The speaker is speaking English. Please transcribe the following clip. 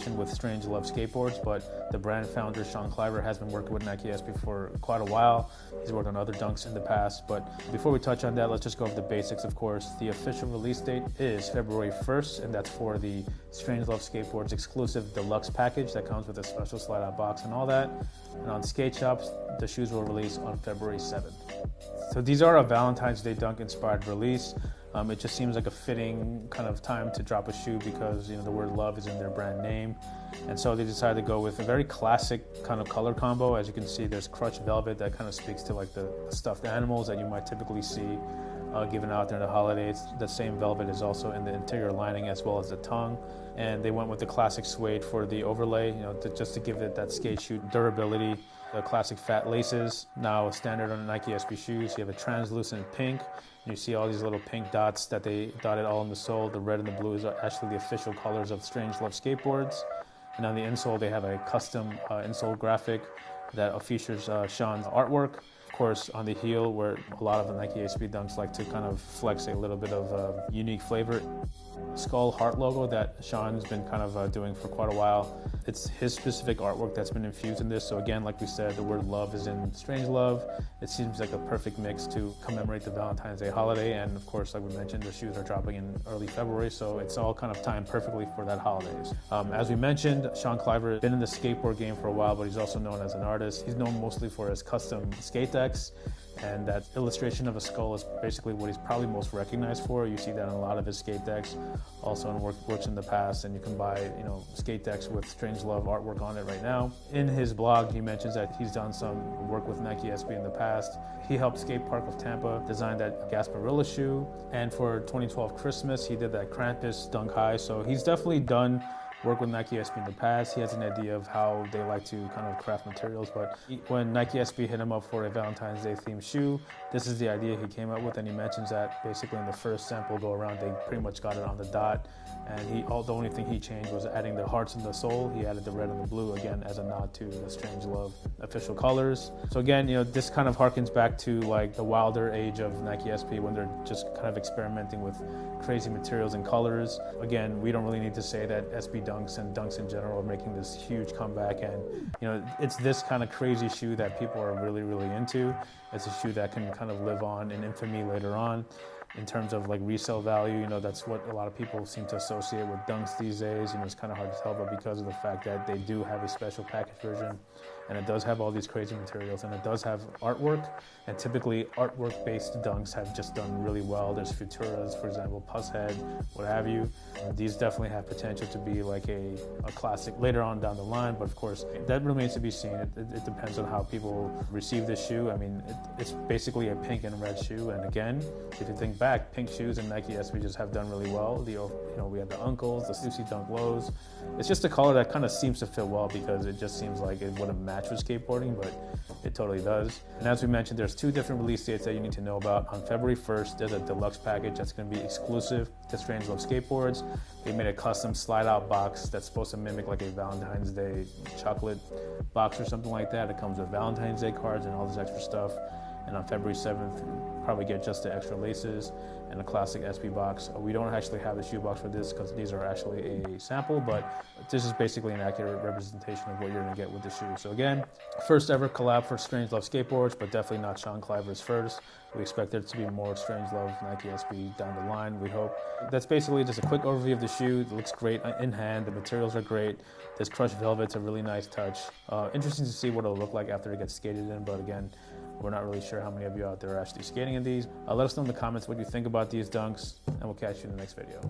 with Strange Love Skateboards, but the brand founder Sean Cliver has been working with Nike SB for quite a while. He's worked on other dunks in the past, but before we touch on that, let's just go over the basics. Of course, the official release date is February 1st, and that's for the Strange Love Skateboards exclusive deluxe package that comes with a special slide-out box and all that. And on skate shops, the shoes will release on February 7th. So these are a Valentine's Day dunk inspired release. It just seems like a fitting kind of time to drop a shoe because the word love is in their brand name. And so they decided to go with a very classic kind of color combo. As you can see, there's crushed velvet that kind of speaks to like the stuffed animals that you might typically see given out during the holidays. The same velvet is also in the interior lining as well as the tongue. And they went with the classic suede for the overlay, just to give it that skate shoe durability. The classic fat laces, now standard on Nike SB shoes. You have a translucent pink. You see all these little pink dots that they dotted all in the sole. The red and the blue is actually the official colors of Strange Love Skateboards. And on the insole, they have a custom insole graphic that features Sean's artwork. Of course, on the heel, where a lot of the Nike SB dunks like to kind of flex a little bit of unique flavor. Skull heart logo that Sean's been kind of doing for quite a while. It's his specific artwork that's been infused in this. So again, like we said, the word love is in Strange Love. It seems like a perfect mix to commemorate the Valentine's Day holiday. And of course, like we mentioned, the shoes are dropping in early February. So it's all kind of timed perfectly for that holidays. As we mentioned, Sean Cliver has been in the skateboard game for a while, but he's also known as an artist. He's known mostly for his custom skate decks. And that illustration of a skull is basically what he's probably most recognized for. You see that in a lot of his skate decks, also in works in the past, and you can buy, skate decks with Strange Love artwork on it right now. In his blog, he mentions that he's done some work with Nike SB in the past. He helped Skate Park of Tampa design that Gasparilla shoe, and for 2012 Christmas, he did that Krampus Dunk High. So he's definitely done work with Nike SB in the past. He has an idea of how they like to kind of craft materials, but when Nike SB hit him up for a Valentine's Day themed shoe, this is the idea he came up with, and he mentions that basically in the first sample go around, they pretty much got it on the dot, and the only thing he changed was adding the hearts in the sole. He added the red and the blue, again, as a nod to the Strange Love official colors. So again, this kind of harkens back to like the wilder age of Nike SB when they're just kind of experimenting with crazy materials and colors. Again, we don't really need to say that SB dunks and dunks in general are making this huge comeback, and it's this kind of crazy shoe that people are really, really into. It's a shoe that can kind of live on in infamy later on in terms of like resale value. That's what a lot of people seem to associate with dunks these days. It's kind of hard to tell, but because of the fact that they do have a special package version, and it does have all these crazy materials, and it does have artwork, and typically artwork-based dunks have just done really well. There's Futuras, for example, Pusshead, what have you. These definitely have potential to be like a classic later on down the line, but of course, that remains to be seen. It depends on how people receive this shoe. I mean, it's basically a pink and red shoe, and again, if you think back, pink shoes and Nike SB just have done really well. We have the Uncles, the Stussy Dunk Lows. It's just a color that kind of seems to fit well because it just seems like it wouldn't match with skateboarding, but it totally does. And as we mentioned, there's 2 different release dates that you need to know about. On February 1st, there's a deluxe package that's going to be exclusive to Strange Love Skateboards. They made a custom slide-out box that's supposed to mimic like a Valentine's Day chocolate box or something like that. It comes with Valentine's Day cards and all this extra stuff. And on February 7th, you'll probably get just the extra laces and a classic SB box. We don't actually have the shoe box for this because these are actually a sample, but this is basically an accurate representation of what you're going to get with the shoe. So again, first ever collab for Strange Love Skateboards, but definitely not Sean Cliver's first. We expect there to be more Strange Love Nike SB down the line, we hope. That's basically just a quick overview of the shoe. It looks great in hand. The materials are great. This crushed velvet's a really nice touch. Interesting to see what it'll look like after it gets skated in, but again, we're not really sure how many of you out there are actually skating in these. Let us know in the comments what you think about these dunks, and we'll catch you in the next video.